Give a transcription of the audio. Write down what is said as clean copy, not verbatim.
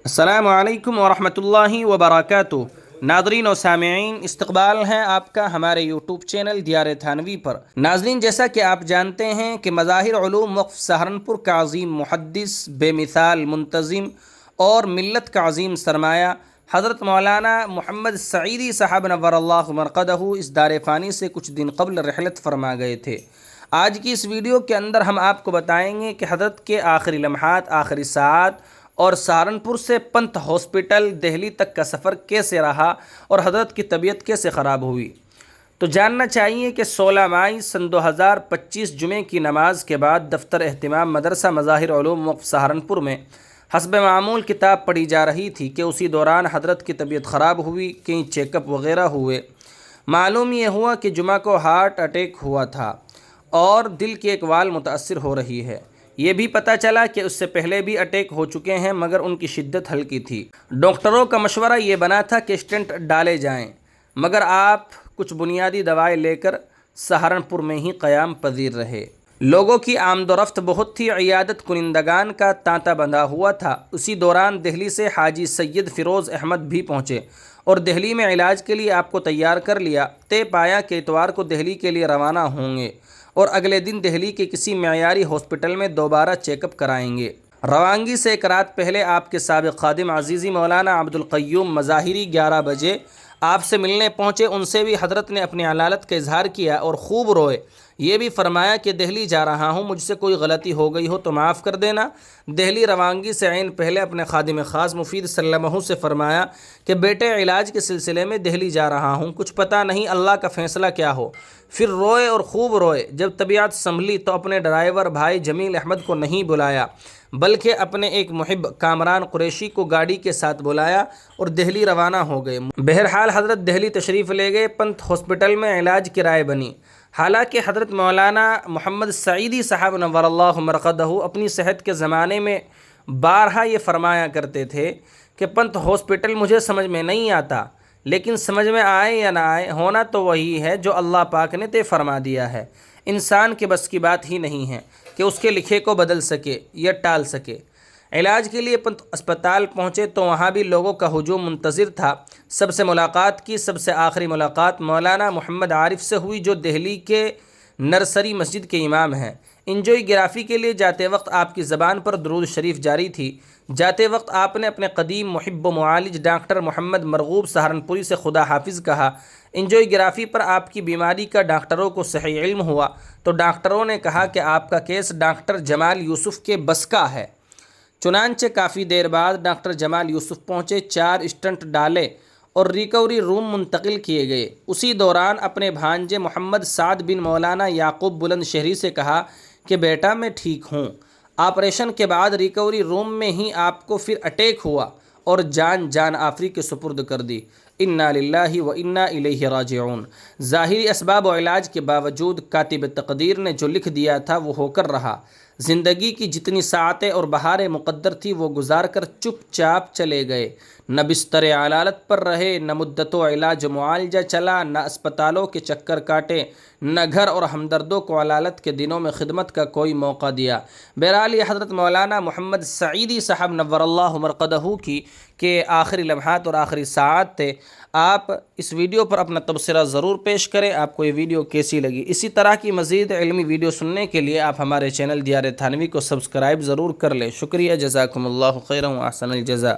السلام علیکم ورحمۃ اللہ وبرکاتہ۔ ناظرین و سامعین، استقبال ہے آپ کا ہمارے یوٹیوب چینل دیار تھانوی پر۔ ناظرین، جیسا کہ آپ جانتے ہیں کہ مظاہر علوم وقف سہارنپور کا عظیم محدث، بے مثال منتظم اور ملت کا عظیم سرمایہ حضرت مولانا محمد سعیدی صاحب نور اللہ مرقدہ اس دار فانی سے کچھ دن قبل رحلت فرما گئے تھے۔ آج کی اس ویڈیو کے اندر ہم آپ کو بتائیں گے کہ حضرت کے آخری لمحات، آخری ساعات اور سہارنپور سے پنتھ ہاسپٹل دہلی تک کا سفر کیسے رہا اور حضرت کی طبیعت کیسے خراب ہوئی۔ تو جاننا چاہیے کہ 16 مئی سن 2025 جمعے کی نماز کے بعد دفتر اہتمام مدرسہ مظاہر علوم وقف سہارنپور میں حسب معمول کتاب پڑھی جا رہی تھی کہ اسی دوران حضرت کی طبیعت خراب ہوئی، کئی چیک اپ وغیرہ ہوئے۔ معلوم یہ ہوا کہ جمعہ کو ہارٹ اٹیک ہوا تھا اور دل کی ایک وال متاثر ہو رہی ہے۔ یہ بھی پتہ چلا کہ اس سے پہلے بھی اٹیک ہو چکے ہیں مگر ان کی شدت ہلکی تھی۔ ڈاکٹروں کا مشورہ یہ بنا تھا کہ اسٹنٹ ڈالے جائیں، مگر آپ کچھ بنیادی دوائیں لے کر سہارنپور میں ہی قیام پذیر رہے۔ لوگوں کی آمد و رفت بہت تھی، عیادت کنندگان کا تانتا بندھا ہوا تھا۔ اسی دوران دہلی سے حاجی سید فیروز احمد بھی پہنچے اور دہلی میں علاج کے لیے آپ کو تیار کر لیا۔ طے پایا کہ اتوار کو دہلی کے لیے روانہ ہوں گے اور اگلے دن دہلی کے کسی معیاری ہاسپٹل میں دوبارہ چیک اپ کرائیں گے۔ روانگی سے ایک رات پہلے آپ کے سابق خادم عزیزی مولانا عبدالقیوم مظاہری 11 بجے آپ سے ملنے پہنچے۔ ان سے بھی حضرت نے اپنی علالت کا اظہار کیا اور خوب روئے۔ یہ بھی فرمایا کہ دہلی جا رہا ہوں، مجھ سے کوئی غلطی ہو گئی ہو تو معاف کر دینا۔ دہلی روانگی سے عین پہلے اپنے خادم خاص مفید سلمہ سے فرمایا کہ بیٹے علاج کے سلسلے میں دہلی جا رہا ہوں، کچھ پتہ نہیں اللہ کا فیصلہ کیا ہو۔ پھر روئے اور خوب روئے۔ جب طبیعت سنبھلی تو اپنے ڈرائیور بھائی جمیل احمد کو نہیں بلایا بلکہ اپنے ایک محب کامران قریشی کو گاڑی کے ساتھ بلایا اور دہلی روانہ ہو گئے۔ بہرحال حضرت دہلی تشریف لے گئے۔ پنتھ ہاسپٹل میں علاج کی رائے بنی۔ حالانکہ حضرت مولانا محمد سعیدی صاحب نور اللہ مرقدہ اپنی صحت کے زمانے میں بارہا یہ فرمایا کرتے تھے کہ پنتھ ہاسپٹل مجھے سمجھ میں نہیں آتا، لیکن سمجھ میں آئے یا نہ آئے، ہونا تو وہی ہے جو اللہ پاک نے طے فرما دیا ہے۔ انسان کے بس کی بات ہی نہیں ہے کہ اس کے لکھے کو بدل سکے یا ٹال سکے۔ علاج کے لیے پنتھ اسپتال پہنچے تو وہاں بھی لوگوں کا ہجوم منتظر تھا۔ سب سے ملاقات کی۔ سب سے آخری ملاقات مولانا محمد عارف سے ہوئی جو دہلی کے نرسری مسجد کے امام ہیں۔ انجیوگرافی کے لیے جاتے وقت آپ کی زبان پر درود شریف جاری تھی۔ جاتے وقت آپ نے اپنے قدیم محب و معالج ڈاکٹر محمد مرغوب سہارنپوری سے خدا حافظ کہا۔ انجیوگرافی پر آپ کی بیماری کا ڈاکٹروں کو صحیح علم ہوا تو ڈاکٹروں نے کہا کہ آپ کا کیس ڈاکٹر جمال یوسف کے بس کا ہے۔ چنانچہ کافی دیر بعد ڈاکٹر جمال یوسف پہنچے، 4 اسٹنٹ ڈالے اور ریکوری روم منتقل کیے گئے۔ اسی دوران اپنے بھانجے محمد سعد بن مولانا یعقوب بلند شہری سے کہا کہ بیٹا میں ٹھیک ہوں۔ آپریشن کے بعد ریکوری روم میں ہی آپ کو پھر اٹیک ہوا اور جان آفری کے سپرد کر دی۔ انا للہ و انا الیہ راجعون۔ ظاہری اسباب و علاج کے باوجود کاتب تقدیر نے جو لکھ دیا تھا وہ ہو کر رہا۔ زندگی کی جتنی ساعتیں اور بہاریں مقدر تھی وہ گزار کر چپ چاپ چلے گئے۔ نہ بستر علالت پر رہے، نہ مدت و علاج معالجہ چلا، نہ اسپتالوں کے چکر کاٹے، نہ گھر اور ہمدردوں کو علالت کے دنوں میں خدمت کا کوئی موقع دیا۔ بہرحال یہ حضرت مولانا محمد سعیدی صاحب نور اللہ مرقدہ کی کہ آخری لمحات اور آخری ساعات تھے۔ آپ اس ویڈیو پر اپنا تبصرہ ضرور پیش کریں۔ آپ کو یہ ویڈیو کیسی لگی؟ اسی طرح کی مزید علمی ویڈیو سننے کے لیے آپ ہمارے چینل دیار تھانوی کو سبسکرائب ضرور کر لیں۔ شکریہ، جزاکم اللہ خیرا و احسن الجزاء۔